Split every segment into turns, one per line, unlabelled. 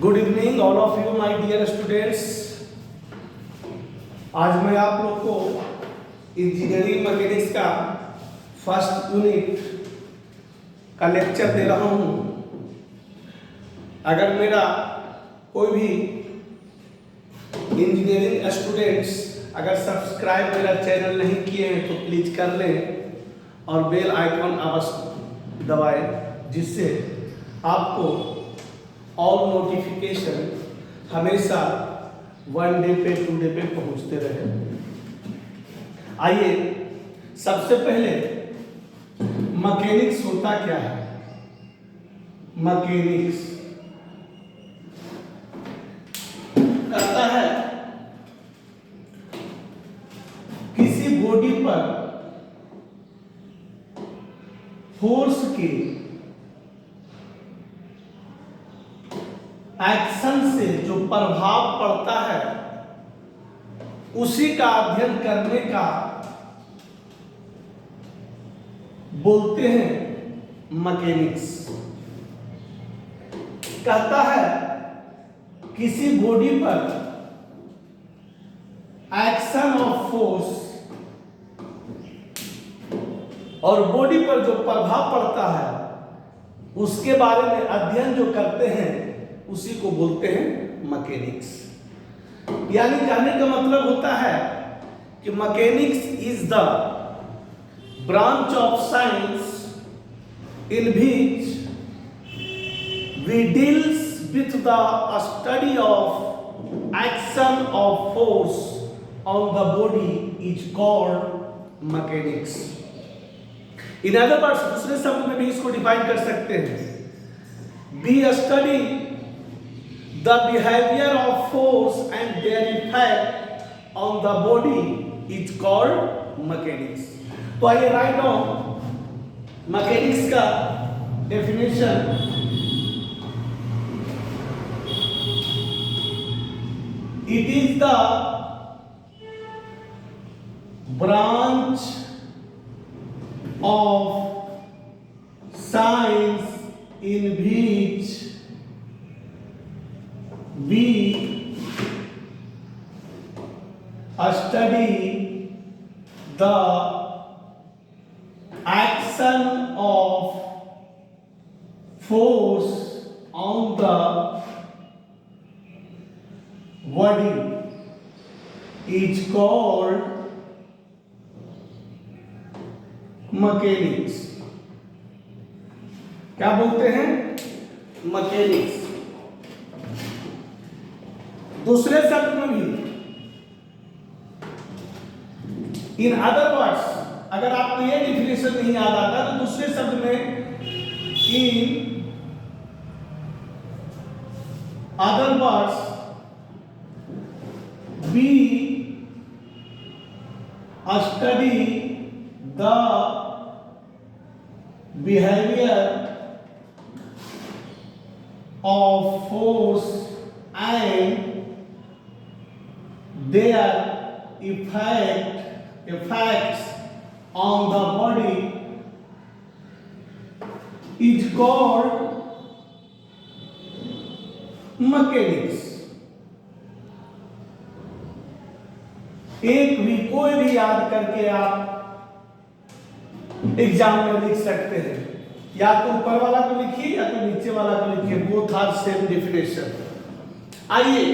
Good evening all of you my dear students. आज मैं आप लोग को इंजीनियरिंग मैकेनिक्स का फर्स्ट यूनिट का लेक्चर दे रहा हूँ। अगर मेरा कोई भी इंजीनियरिंग स्टूडेंट्स अगर सब्सक्राइब मेरा चैनल नहीं किए हैं तो प्लीज़ कर लें और बेल आइकॉन अवश्य दबाएं, जिससे आपको ऑल नोटिफिकेशन हमेशा 1 डे पे 2 डे पे पहुंचते रहे। आइए सबसे पहले मैकेनिक्स होता क्या है। मैकेनिक्स कहता है किसी बॉडी पर फोर्स के एक्शन से जो प्रभाव पड़ता है उसी का अध्ययन करने का बोलते हैं मैकेनिक्स। कहता है किसी बॉडी पर एक्शन ऑफ फोर्स और बॉडी पर जो प्रभाव पड़ता है उसके बारे में अध्ययन जो करते हैं उसी को बोलते हैं मैकेनिक्स। यानी कहने का मतलब होता है कि mechanics is the branch of science in which we deals with the study of action of force on the body is called mechanics. In other words, दूसरे शब्द में भी इसको डिफाइन कर सकते हैं। Be study the behavior of force and their effect on the body is called mechanics। तो आइए राइट डाउन मैकेनिक्स का definition. It is the branch of science in which we study the action of force on the body is called mechanics. क्या बोलते हैं? Mechanics. दूसरे शब्द में भी, इन अदर वर्ड्स, अगर आपको ये डिफिनेशन नहीं याद आता तो दूसरे शब्द में in other words we study the behaviour of force and their effects on the body is called mechanics। एक भी कोई भी याद करके आप एग्जाम में लिख सकते हैं। या तो ऊपर वाला को लिखिए या तो नीचे वाला को लिखिए, बोथ आर सेम डेफिनेशन। आइए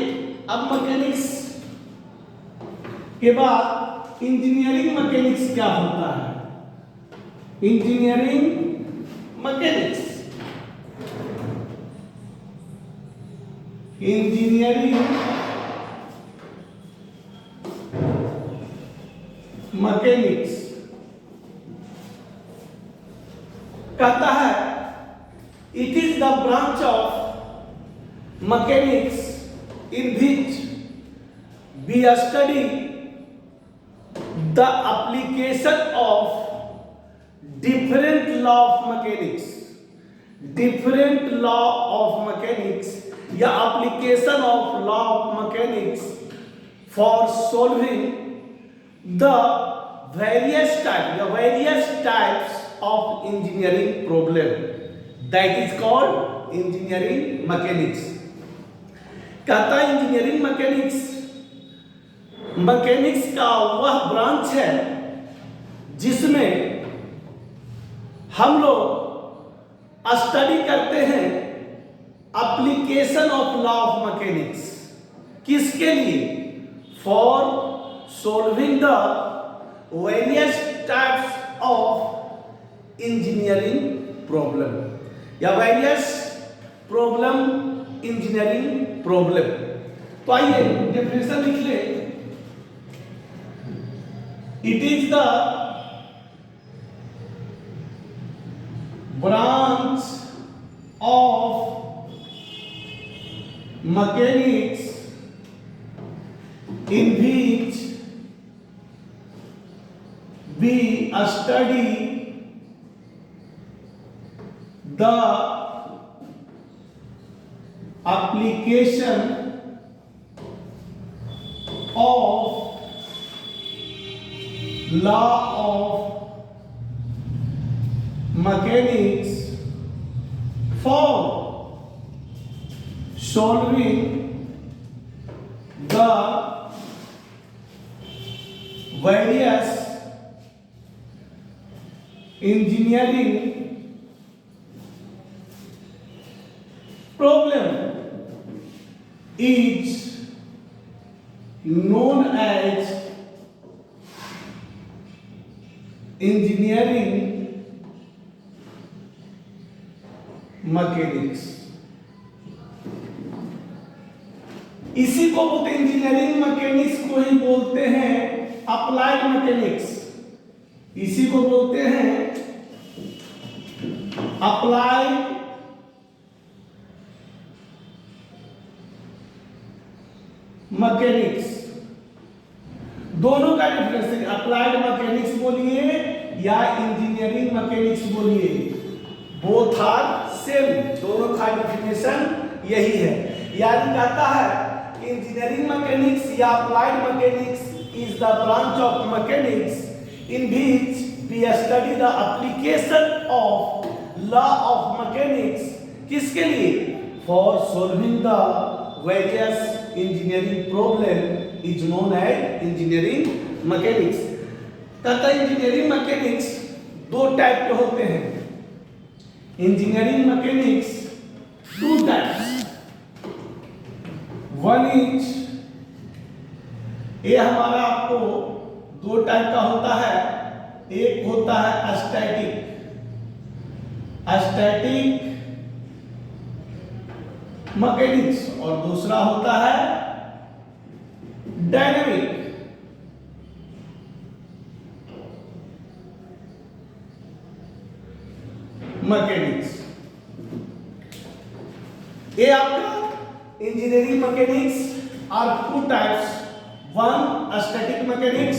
अब मैकेनिक्स के बाद इंजीनियरिंग मैकेनिक्स क्या होता है। इंजीनियरिंग मैकेनिक्स, इंजीनियरिंग मैकेनिक्स कहता है it is the branch of mechanics in which we study the application of different law of mechanics, different law of mechanics या application of law of mechanics for solving the various types of engineering problem, that is called engineering mechanics। कहता है engineering mechanics का वह branch है जिसमें हम लोग study करते हैं application of law of mechanics. किसके लिए? For solving the various types of engineering problem या वेरियस प्रॉब्लम इंजीनियरिंग प्रॉब्लम। तो आइए डेफिनेशन लिख ले। It is the branch of mechanics in which we study the application of law of mechanics for solving the various engineering problem is known as engineering mechanics. इसी को बोलते हैं engineering mechanics को ही बोलते हैं अप्लाइड मैकेनिक्स। इसी को बोलते हैं अप्लाइड मैकेनिक्स। दोनों का डिफरेंस है, अप्लाइड मैकेनिक्स बोलिए या इंजीनियरिंग मैकेनिक्स बोलिए, बोथ आर सेम, दोनों का डिफिनेशन यही है। यानी कहता है इंजीनियरिंग मैकेनिक्स या applied mechanics is the branch of mechanics in which we study the application of law of mechanics। किसके लिए? For solving the various engineering problem is known as engineering mechanics। कहता है इंजीनियरिंग मैकेनिक्स दो type के होते हैं। Engineering mechanics to types, one is ये हमारा आपको दो टाइप का होता है। एक होता है स्टैटिक मैकेनिक्स और दूसरा होता है डायनेमिक मैकेनिक्स। ये आपका engineering mechanics are two types, one static mechanics,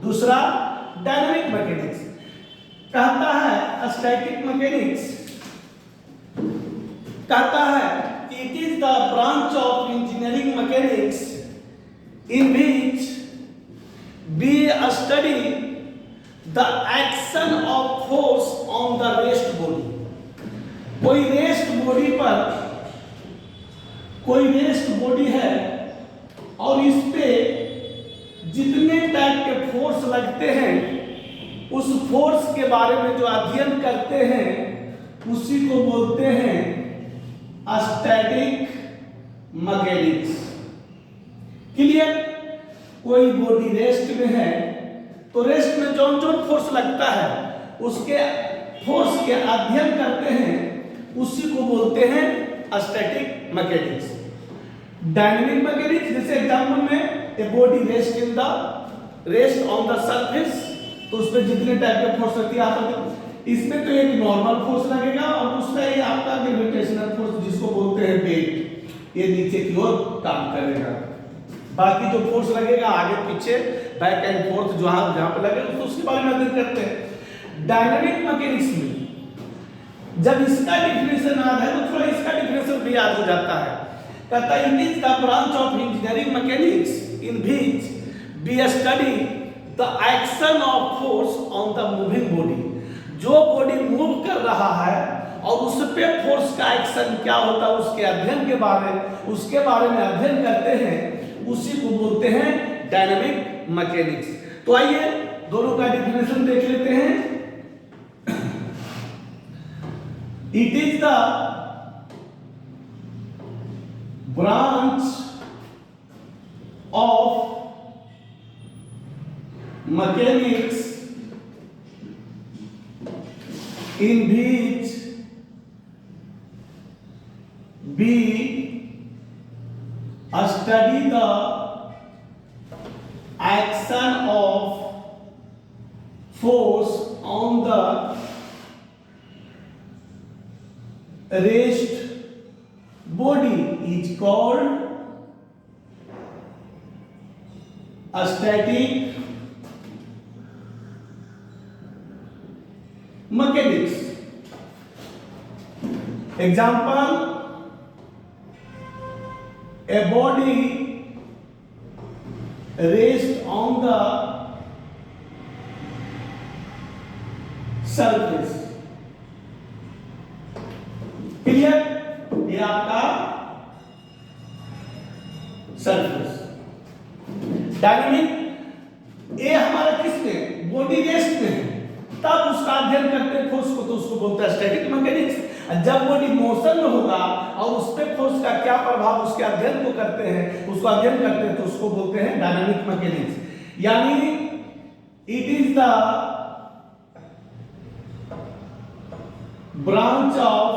दूसरा डायनेमिक मैकेनिक्स। कहता है स्टैटिक मैकेनिक्स कहता है कि it is the branch of engineering mechanics in which we study the action of force on the rest body. कोई rest body है और इस पे जितने टाइप के फोर्स लगते हैं उस फोर्स के बारे में जो अध्ययन करते हैं उसी को बोलते हैं स्टैटिक मैकेनिक्स। क्लियर? कोई बॉडी रेस्ट में है तो रेस्ट में जो फोर्स लगता है उसके फोर्स के अध्ययन करते हैं, उसी को बोलते हैं स्टैटिक मैकेनिक्स। डायनेमिक मैकेनिक्स जैसे एग्जांपल में a body rest on the surface, तो उसमें जितने टाइप के फोर्स लगती है आप इसमें तो एक नॉर्मल फोर्स लगेगा और दूसरा ये आपका ग्रेविटेशनल फोर्स जिसको बोलते हैं वेट, ये नीचे की ओर काम करेगा। बाकी जो फोर्स लगेगा आगे पीछे बैक एंड फोर्थ जहां पे लगेगा तो उसके बारे में अध्ययन करते हैं। डायनेमिक मैकेनिक्स में जब इसका डिफिनेशन याद है तो थोड़ा इसका डिफिनेशन भी याद हो जाता है। कहता है it is the branch of engineering mechanics in which we study the action of force on the moving body. जो बॉडी मूव कर रहा है और उस पे फोर्स का एक्शन क्या होता है उसके बारे में अध्ययन करते हैं, उसी को बोलते हैं डायनामिक मैकेनिक्स। तो आइए दोनों का डेफिनेशन देख लेते हैं। It is the branch of mechanics in which we study the action of force on the rest body is called static mechanics. Example, a body rests on the surface. Clear? ये आपका surface. Dynamic ये हमारा किसमें, body rest में है, तब उसका अध्ययन करते हैं फोर्स को, तो उसको बोलते हैं स्टैटिक मैकेनिक्स। जब बॉडी मोशन में होगा और उस पे फोर्स का क्या प्रभाव, उसके अध्ययन को करते हैं, उसको अध्ययन करते हैं, तो उसको बोलते हैं डायनामिक मैकेनिक्स। यानी it is the branch of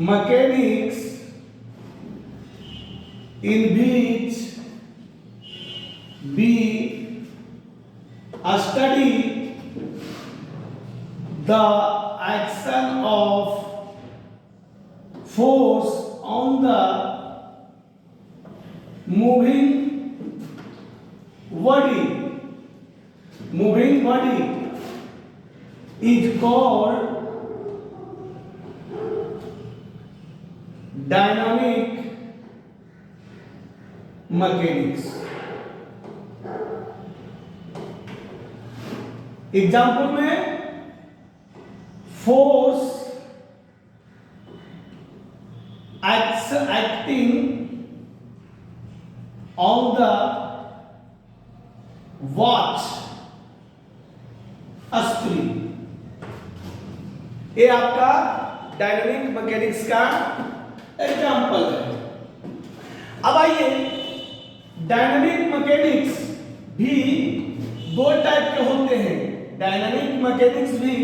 mechanics in which we study the action of force on the moving body. Moving body is called dynamic mechanics. Example में force acting on the watch screen, ये आपका dynamic mechanics का example है। अब आइए, dynamic mechanics भी दो type के होते हैं। डायनामिक मैकेनिक्स भी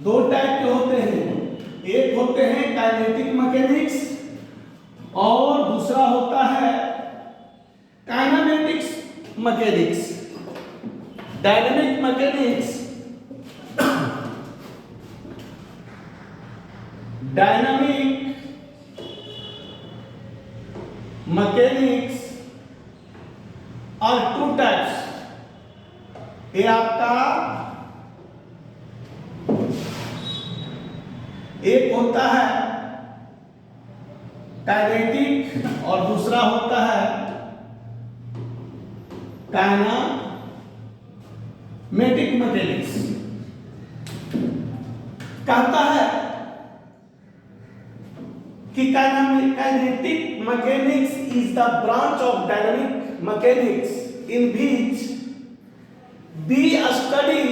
दो टाइप के होते हैं। एक होते हैं काइनेटिक मैकेनिक्स और दूसरा होता है kinematics mechanics. Dynamic mechanics dynamic mechanics और टू टाइप्स। ये आपका एक होता है काइनेटिक और दूसरा होता है काइनेमेटिक मैकेनिक्स। कहता है कि kinetic mechanics is the branch of dynamic mechanics in which we study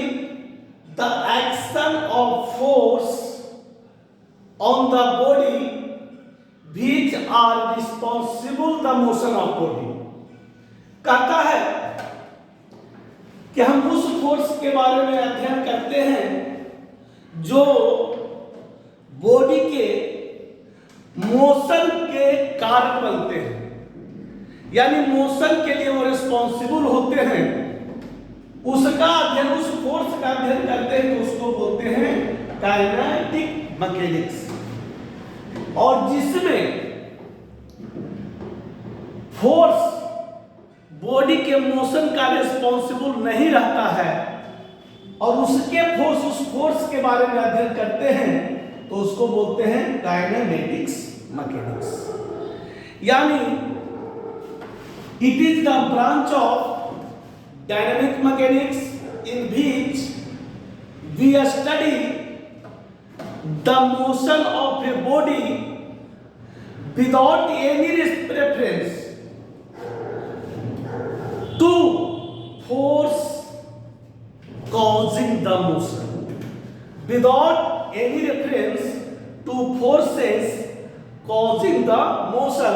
the action of force on the body which are responsible the motion of body। कहता है कि हम उस फोर्स के बारे में अध्ययन करते हैं जो बॉडी के मोशन के कारण बनते हैं, यानी मोशन के लिए वो रिस्पॉन्सिबल होते हैं, उसका अध्ययन, उस फोर्स का अध्ययन करते हैं, तो उसको बोलते हैं काइनेटिक मैकेनिक्स। और जिसमें फोर्स बॉडी के मोशन का रिस्पॉन्सिबल नहीं रहता है और उसके फोर्स, उस फोर्स के बारे में अध्ययन करते हैं, तो उसको बोलते हैं काइनेमेटिक्स मैकेनिक्स। यानी it is the branch of dynamic mechanics in which we study the motion of a body without any reference to force causing the motion without any reference to forces causing the motion,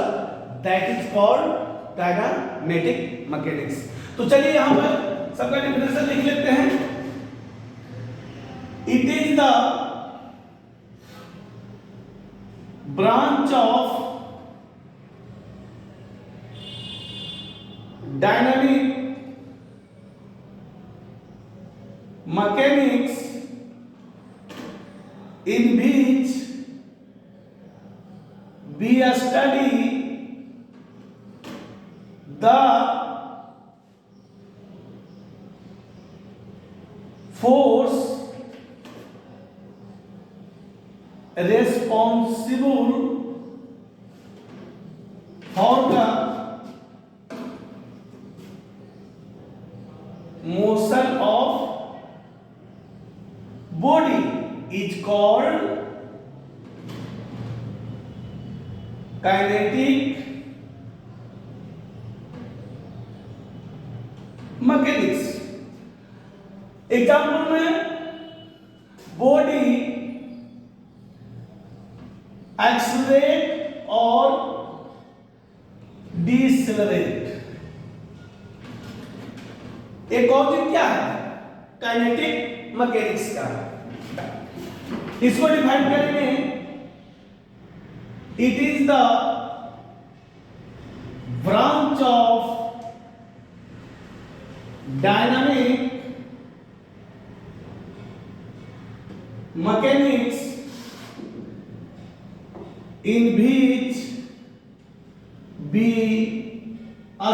that is called kinematic mechanics। तो चलिए यहां पर सबका definition लिख लेते हैं। It is the branch of dynamic mechanics in which we study the force responsible for the motion of body is called kinetic mechanics। Example में body accelerate और डिसेलरेट, एक और चीज क्या है, काइनेटिक मैकेनिक्स का। इसको डिफाइन करेंगे, it is the branch of dynamic mechanics in which we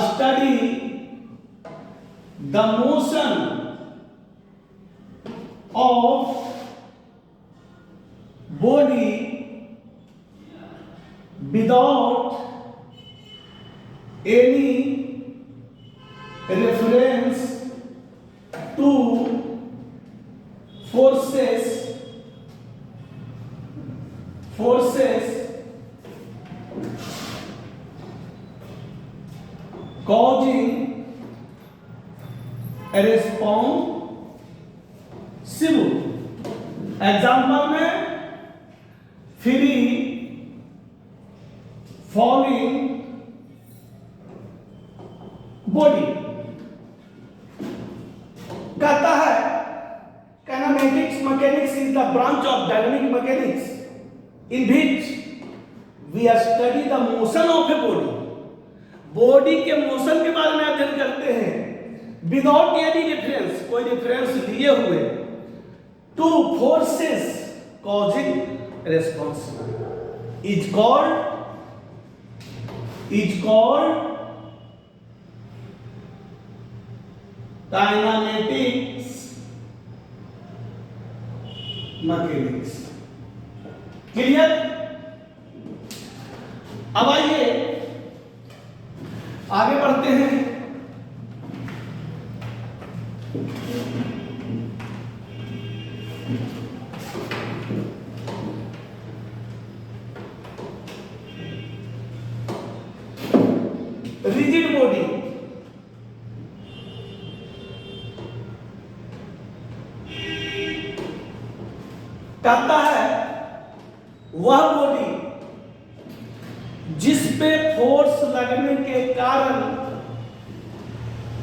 study the motion of body without any reference to forces causing a responsible। Example में फ्री फॉलिंग बॉडी कहता है kinematics mechanics is the branch of dynamic mechanics in which we study the motion of a body। Body के motion के बारे में अध्ययन करते हैं विदाउट एनी डिफरेंस, कोई डिफरेंस लिए हुए, two forces causing responsible is called kinematics mechanics. Clear? अब आइए आगे बढ़ते हैं। रिजिड बॉडी, कहता है वह बॉडी जिस पे फोर्स लगने के कारण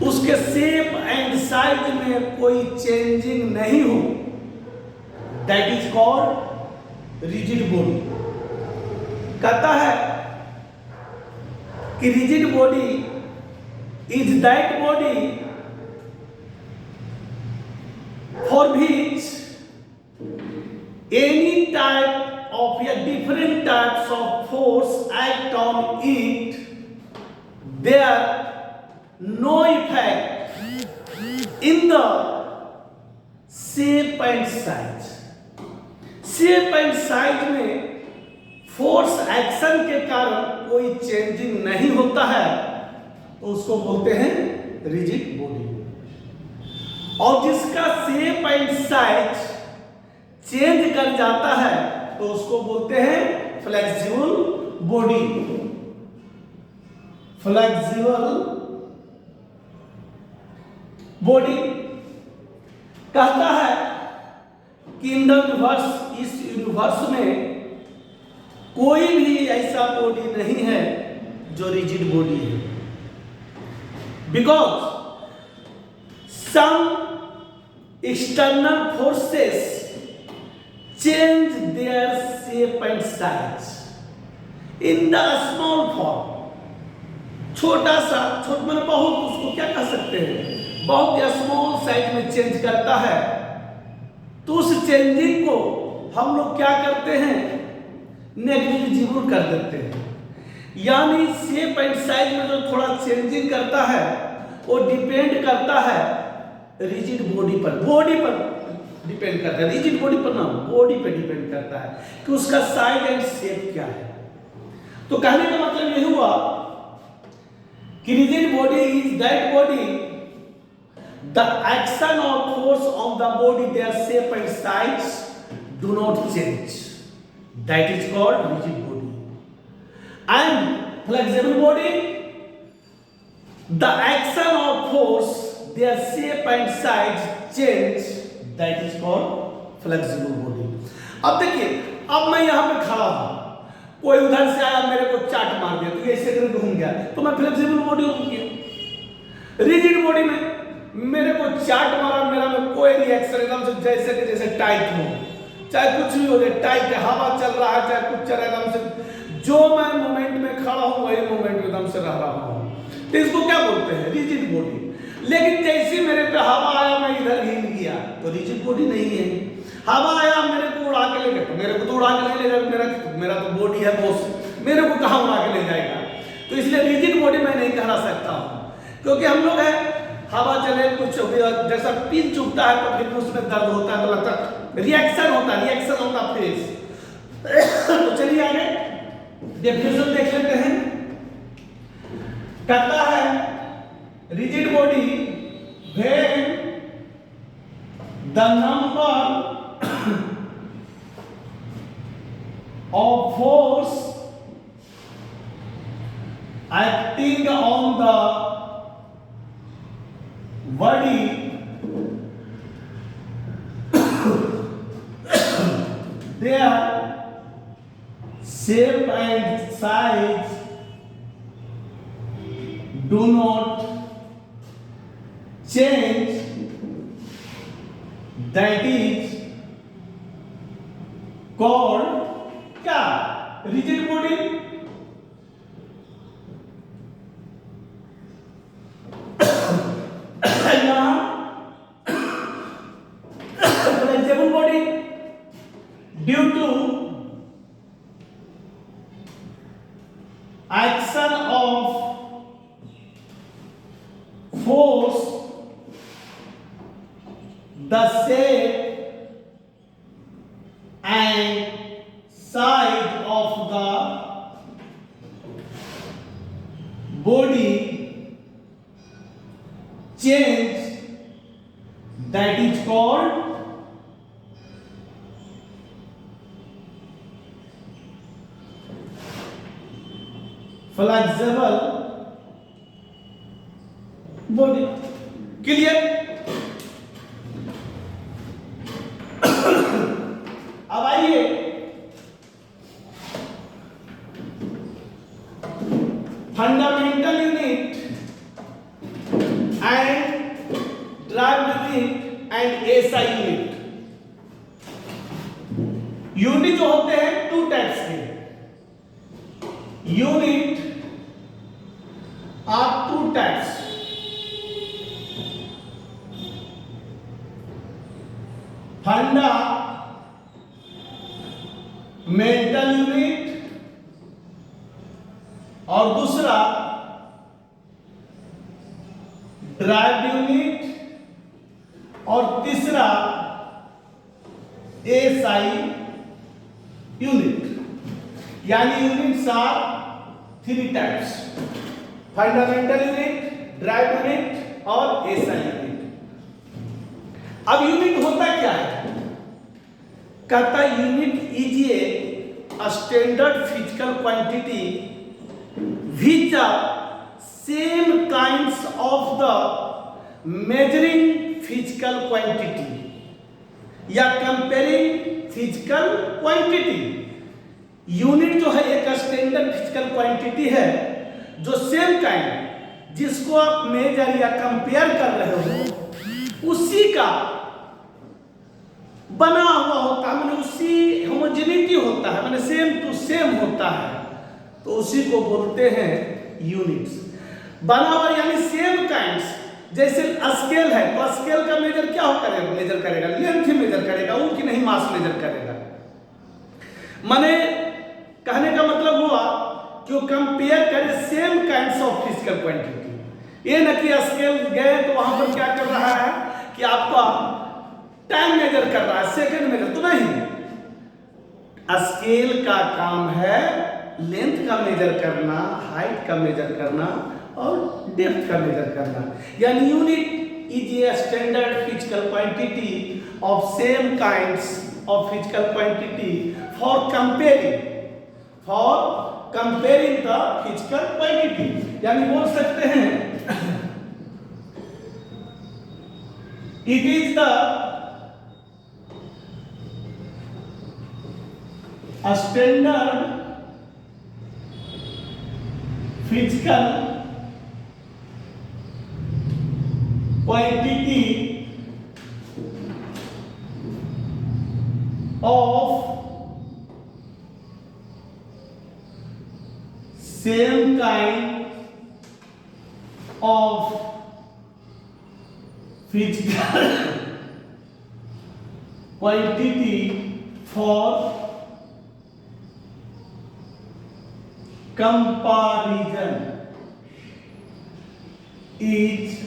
उसके शेप एंड साइज में कोई चेंजिंग नहीं हो, that is called rigid body. कहता है कि rigid body is that body for which any type of different types of force act on it, there no effect in the shape and size। Shape and size में force action के कारण कोई changing नहीं होता है, तो उसको बोलते हैं रिजिड बॉडी। और जिसका शेप एंड साइज चेंज कर जाता है तो उसको बोलते हैं फ्लेक्सिबल बॉडी। फ्लेक्सिबल बॉडी कहता है कि इन द यूनिवर्स, इस यूनिवर्स में कोई भी ऐसा बॉडी नहीं है जो रिजिड बॉडी है, because some external forces change their shape and size in the small form. छोटा सा, मैंने बहुत, उसको क्या कह सकते हैं, बहुत या स्मॉल साइज में चेंज करता है। तो उस चेंजिंग को हम लोग क्या करते हैं, नेग्लिजिबल कर देते हैं। यानी शेप एंड साइज में जो थोड़ा चेंजिंग करता है वो डिपेंड करता है रिजिड बॉडी पर डिपेंड करता है, रिजिड बॉडी पर ना, बॉडी पे डिपेंड करता है कि उसका साइज एंड शेप क्या है। तो कहने का मतलब ये हुआ कि rigid body is that body the action or force of the body, their shape and size do not change, that is called rigid body. And flexible body, the action or force, their shape and size change, that is called flexible body. अब देखिए, अब मैं यहाँ पे खड़ा हूँ, कोई उधर से आया मेरे को चाट मार दिया, तो ये ऐसे करके घूम गया, तो मैं फ्लेक्सिबल बॉडी हो गया। रिजिड बॉडी में मेरे को चाट मारा, मेरा में कोई रिएक्शन, एकदम से जैसे कि जैसे टाइट हो, चाहे कुछ भी हो जाए, टाइट है, हवा चल रहा है, चाहे कुछ चल रहा है, एकदम से जो मैं मोमेंट में खड़ा हूं वही मोमेंट में एकदम से रह रहा हूं। तो इसको क्या बोलते हैं, रिजिड बॉडी। लेकिन जैसे मेरे पे हवा आया, मैं इधर हिल गया, तो रिजिड बॉडी नहीं है। हवा आया, मेरे को उड़ा के ले गया, तो मेरे को तो उड़ा के नहीं ले जाएगा, मेरा तो बॉडी है बॉस, मेरे को कहां उड़ा के ले जाएगा। तो इसलिए रिजिड बॉडी मैं नहीं कहना सकता हूं, क्योंकि हम लोग हैं, हवा चले, कुछ जैसा पिन चुभता है तो फिर उसमें दर्द होता है, तो लगता है रिएक्शन होता है, रिएक्शन ऑन द फेस। तो चलिए आगे डेफिनेशन देख लेते हैं। कहता है rigid body when the number of force acting on the body their shape and size do not change, that is called क्या, rigid body। flexible body due to action of force, the shape and size of the body change, that is called flexible body। Clear. अब आइए fundamental unit and derived unit and SI unit. Unit जो होते हैं two types के, unit are two types, fundamental unit और दूसरा derived unit और तीसरा एसआई यूनिट। यानी units are three types, fundamental unit, derived unit और एसआई यूनिट। अब यूनिट होता क्या है, कहता unit is a standard physical quantity which are same kinds of the measuring physical quantity या कंपेयरिंग फिजिकल क्वांटिटी। यूनिट जो है एक स्टैंडर्ड फिजिकल क्वांटिटी है जो सेम काइंड जिसको आप मेजर या कंपेयर कर रहे हो उसी का बना हुआ होता है, मैंने उसी होमोजेनिटी होता है, मैंने सेम टू सेम होता है, तो उसी को बोलते हैं यूनिट्स। बना हुआ यानी सेम काइंड्स। जैसे स्केल है तो स्केल का मेजर क्या करेगा? मेजर करेगा लेंथ ही मेजर करेगा, वो कि नहीं मास मेजर करेगा। माने कहने का मतलब हुआ कि वो कंपेयर करे same kinds of physical quantity. ये न कि स्केल गए तो वहां पर क्या कर रहा है कि आपका टाइम मेजर कर रहा है, सेकंड मेजर तो नहीं। स्केल का काम है लेंथ का मेजर करना, हाइट का मेजर करना और डेप्थ का मेजर करना। यानी unit is a standard physical quantity of same kinds of physical quantity for comparing the physical quantity. यानी बोल सकते हैं it is the standard physical quantity of same kind of physical quantity for comparison is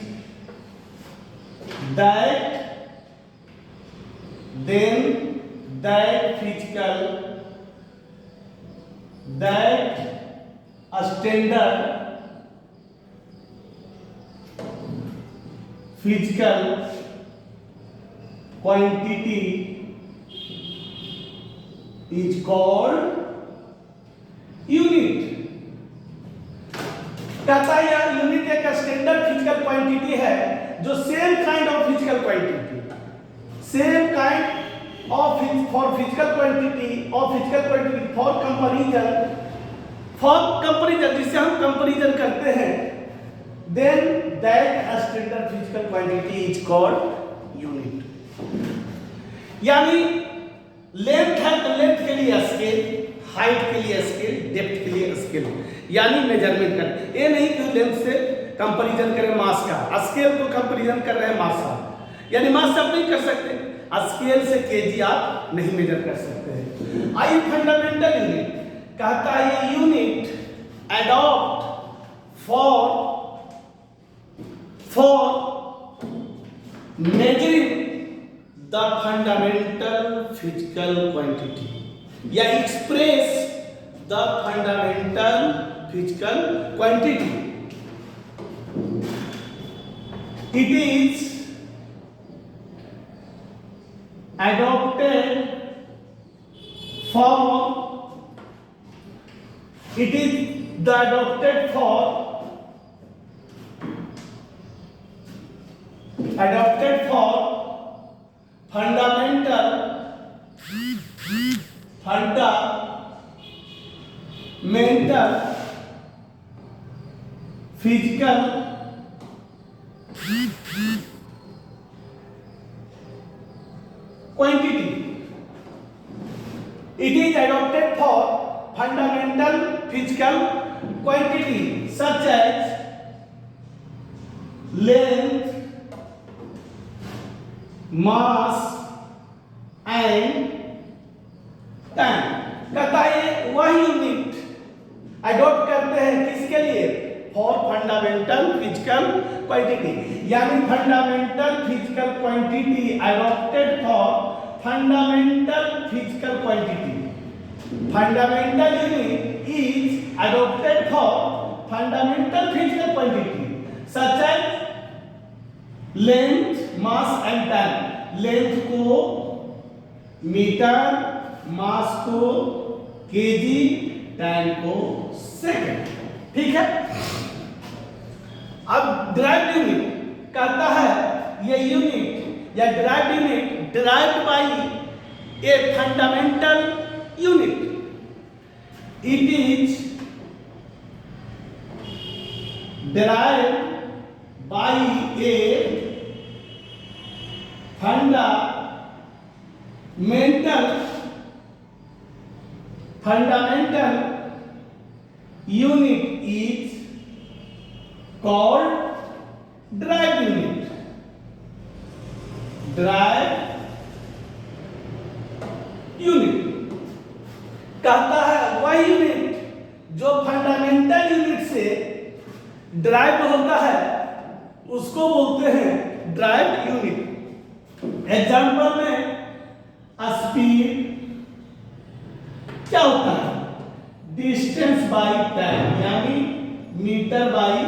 that then that standard physical quantity is called unit। कहता है यार unit एक standard physical quantity है जो same kind of physical quantity for physical quantity for comparison जिससे हम comparison करते हैं, then that standard physical quantity is called unit। यानी लेंथ है तो लेंथ के लिए स्केल, हाइट के लिए स्केल, डेप्थ के लिए स्केल, यानी मेजरमेंट कर। ये नहीं कि लेंथ से कंपैरिजन करें मास का, स्केल को कंपैरिजन कर रहे हैं मास का, यानी मास से आप नहीं कर सकते, स्केल से केजी आप नहीं मेजर कर सकते हैं। आई फंडामेंटल यूनिट कहता है ये unit adopt for measuring the fundamental physical quantity या express the fundamental physical quantity. It is adopted for fundamental physical quantity। It is adopted for fundamental physical quantity such as length, mass and time। कहता है वह unit adopt करते हैं किसके लिए? For fundamental physical quantity, यानी fundamental physical quantity adopted for fundamental physical quantity. Fundamental unit is adopted for fundamental physical quantity such as length, mass and time. Length को metre, mass को KG, time को second. ठीक है। अब drive unit कहता है ये यूनिट या drive unit derived by a fundamental unit, it is derived by a fundamental unit is called drive unit. Drive unit कहता है वह यूनिट जो फंडामेंटल यूनिट से ड्राइव होता है उसको बोलते हैं ड्राइव यूनिट। एग्जाम्पल में स्पीड क्या होता है, डिस्टेंस बाई टाइम, यानी मीटर बाई,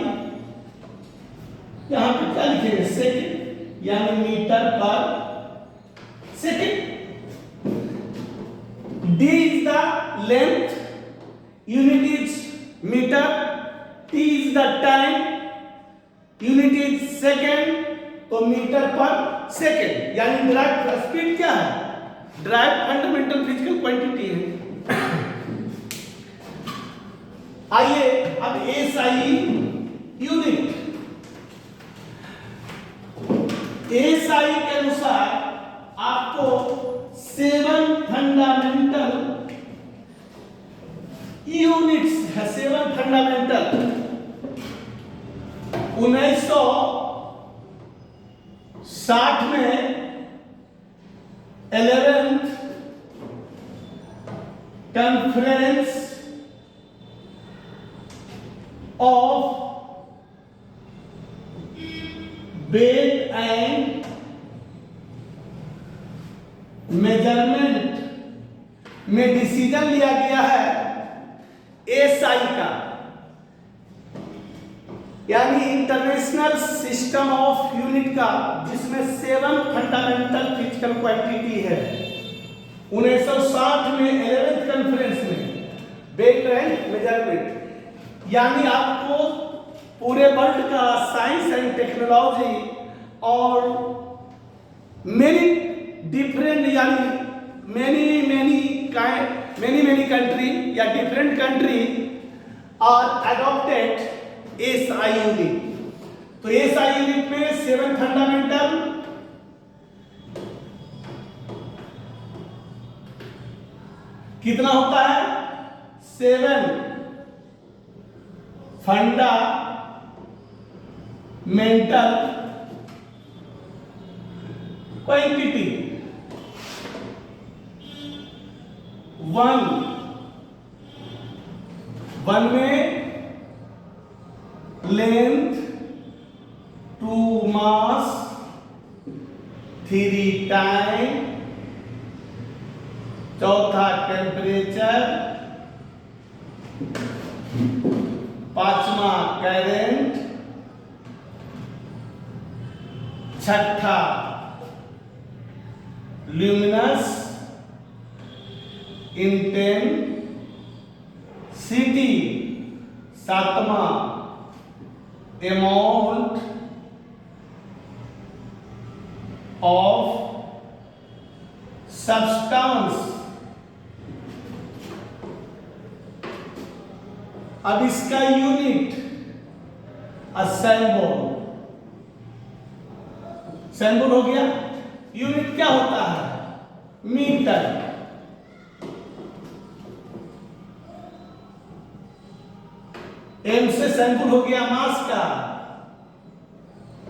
यहां पे क्या लिखेंगे सेकंड, यानी मीटर पर second. D is the length, unit is metre, T is the time, unit is second, तो मीटर पर सेकेंड, यानी ड्राइव स्पीड क्या है, ड्राइव फंडामेंटल फिजिकल क्वांटिटी है। आइए अब एसआई यूनिट, एसआई के अनुसार आपको 7 फंडामेंटल यूनिट्स है, 7 फंडामेंटल 1960 में 11th conference of weight and measurement में डिसीजन लिया गया है एसआई का, यानी इंटरनेशनल सिस्टम ऑफ यूनिट का, जिसमें 7 फंडामेंटल फिजिकल क्वांटिटी है। 1960 में 11th कॉन्फ्रेंस में वेट एंड मेजरमेंट, यानी आपको पूरे वर्ल्ड का साइंस एंड टेक्नोलॉजी और मेनी डिफरेंट, यानी मेनी कंट्री या different country are adopted SI unit. तो एसआई यूनिट में 7 फंडामेंटल कितना होता है, 7 फंडामेंटल क्वांटिटी। 1 में लेंथ, 2 मास, 3 टाइम, चौथा टेम्परेचर, 5वां करंट, 6ठा ल्यूमिनस इंटेंसिटी, 7वां अमाउंट ऑफ सब्सटेंस। अब इसका यूनिट सैंबल हो गया। यूनिट क्या होता है, मीटर। एम से सैंपल हो गया मास का,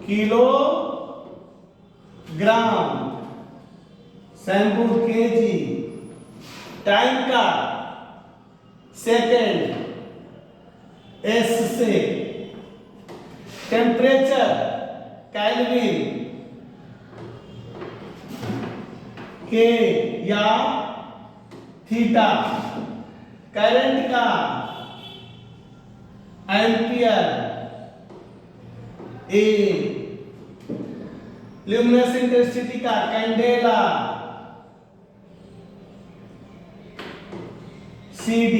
किलोग्राम, सैंपल केजी, टाइम का सेकेंड, एस से टेम्परेचर केल्विन, के या थीटा, करंट का एम्पियर, ए, ल्यूमिनस इंटेंसिटी का कैंडेला, CD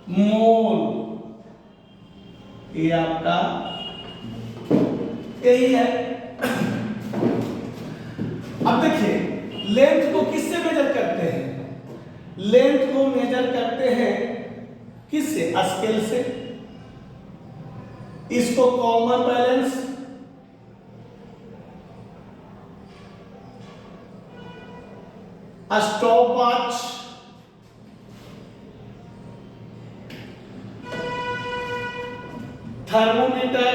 मोल, ये आपका यही है। अब देखिए लेंथ को किससे मेजर करते हैं? लेंथ को मेजर करते हैं किससे? स्केल से। इसको common balance, stopwatch, thermometer,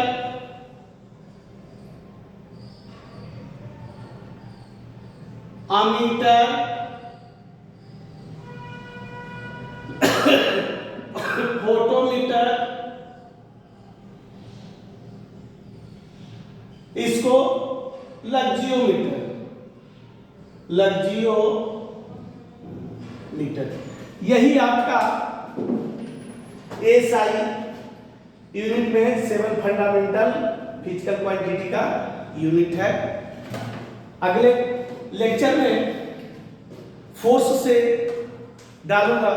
ammeter, photometer, इसको लग्जियोमीटर, यही आपका एसआई यूनिट में 7 फंडामेंटल फिजिकल क्वांटिटी का यूनिट है। अगले लेक्चर में फोर्स से डालूंगा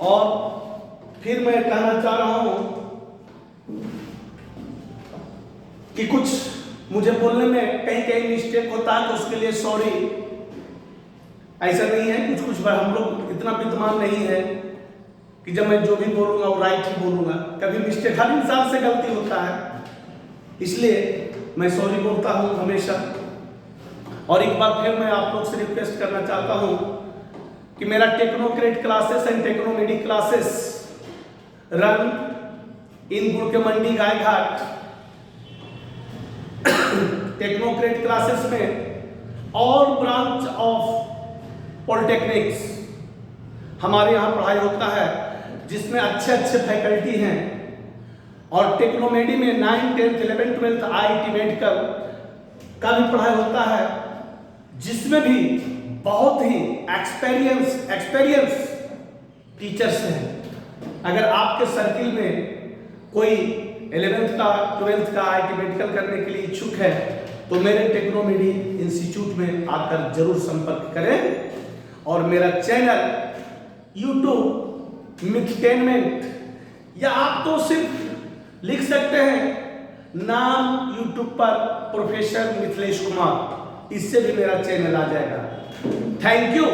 और फिर मैं कहना चाह रहा हूं कि कुछ मुझे बोलने में कहीं कहीं मिस्टेक होता है तो उसके लिए सॉरी। ऐसा नहीं है, कुछ कुछ बार हम लोग इतना विद्वान नहीं है कि जब मैं जो भी बोलूंगा वो राइट ही बोलूंगा। कभी मिस्टेक, हर इंसान से गलती होता है, इसलिए मैं सॉरी बोलता हूं हमेशा। और एक बार फिर मैं आप लोग से रिक्वेस्ट करना चाहता हूं कि मेरा Technocrat classes and Technomedic classes run in Gud Mandi Gaighat. Technocrat classes में ऑल ब्रांच ऑफ पॉलिटेक्निक्स हमारे यहाँ पढ़ाई होता है, जिसमें अच्छे अच्छे फैकल्टी हैं। और टेक्नोमेडी में 9, 10, 11, 12 IIT मेडिकल का भी पढ़ाई होता है, जिसमें भी बहुत ही एक्सपीरियंस टीचर्स हैं। अगर आपके सर्किल में कोई 11th का 12th का IIT मेडिकल करने के लिए इच्छुक है तो मेरे टेक्नोमेडी इंस्टीट्यूट में आकर जरूर संपर्क करें। और मेरा चैनल यूट्यूब मिथटेनमेंट, या आप तो सिर्फ लिख सकते हैं नाम यूट्यूब पर प्रोफेसर मिथिलेश कुमार, इससे भी मेरा चैनल आ जाएगा। Thank you.